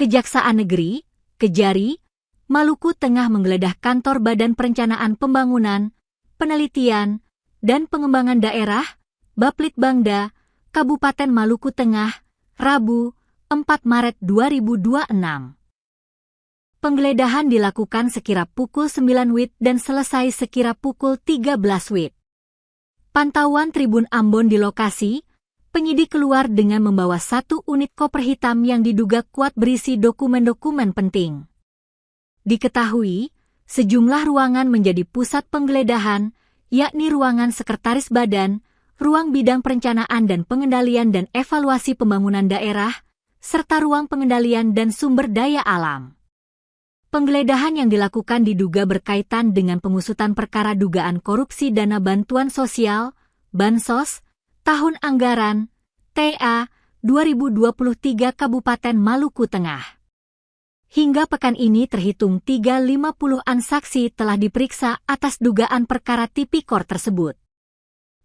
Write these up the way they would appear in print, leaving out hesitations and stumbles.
Kejaksaan Negeri, Kejari, Maluku Tengah menggeledah kantor Badan Perencanaan Pembangunan, Penelitian, dan Pengembangan Daerah, Baplitbangda, Kabupaten Maluku Tengah, Rabu, 4 Maret 2026. Penggeledahan dilakukan sekira pukul 9 WIB dan selesai sekira pukul 13 WIB. Pantauan Tribun Ambon di lokasi, penyidik keluar dengan membawa 1 unit koper hitam yang diduga kuat berisi dokumen-dokumen penting. Diketahui, sejumlah ruangan menjadi pusat penggeledahan, yakni ruangan Sekretaris Badan, ruang bidang perencanaan dan pengendalian dan evaluasi pembangunan daerah, serta ruang pengendalian dan sumber daya alam. Penggeledahan yang dilakukan diduga berkaitan dengan pengusutan perkara dugaan korupsi dana bantuan sosial, Bansos, tahun anggaran, TA, 2023 Kabupaten Maluku Tengah. Hingga pekan ini terhitung 350-an saksi telah diperiksa atas dugaan perkara tipikor tersebut.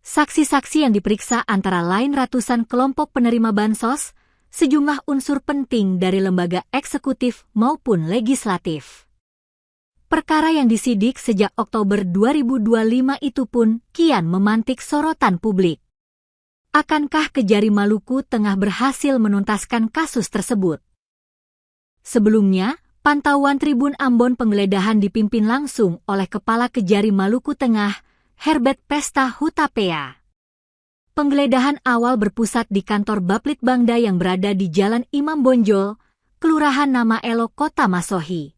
Saksi-saksi yang diperiksa antara lain ratusan kelompok penerima bansos, sejumlah unsur penting dari lembaga eksekutif maupun legislatif. Perkara yang disidik sejak Oktober 2025 itu pun kian memantik sorotan publik. Akankah Kejari Maluku Tengah berhasil menuntaskan kasus tersebut? Sebelumnya, pantauan Tribun Ambon penggeledahan dipimpin langsung oleh Kepala Kejari Maluku Tengah, Herbert Pesta Hutapea. Penggeledahan awal berpusat di kantor Baplitbangda yang berada di Jalan Imam Bonjol, Kelurahan Nama Elo, Kota Masohi.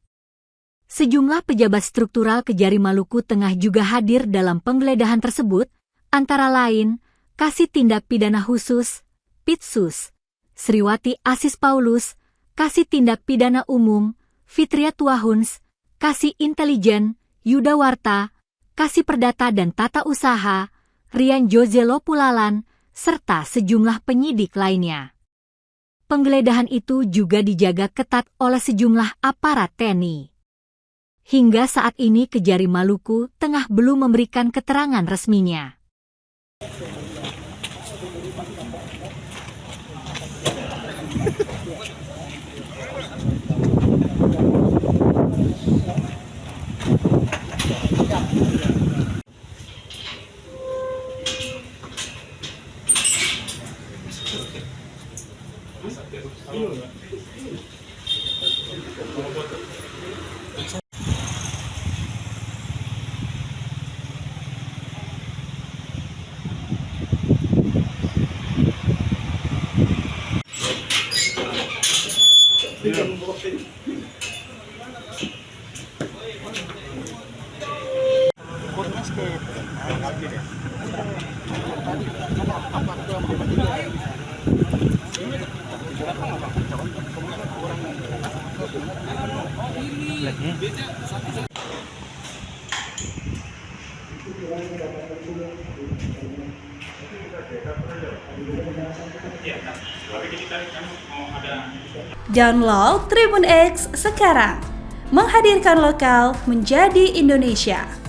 Sejumlah pejabat struktural Kejari Maluku Tengah juga hadir dalam penggeledahan tersebut, antara lain Kasih Tindak Pidana Khusus, Pitsus, Sriwati Asis Paulus, Kasih Tindak Pidana Umum, Fitria Tuahuns, Kasih Intelijen, Yuda Warta, Kasih Perdata dan Tata Usaha, Rian Jose Lopulalan, serta sejumlah penyidik lainnya. Penggeledahan itu juga dijaga ketat oleh sejumlah aparat TNI. Hingga saat ini Kejari Maluku Tengah belum memberikan keterangan resminya. Download Tribun X sekarang, menghadirkan lokal menjadi Indonesia.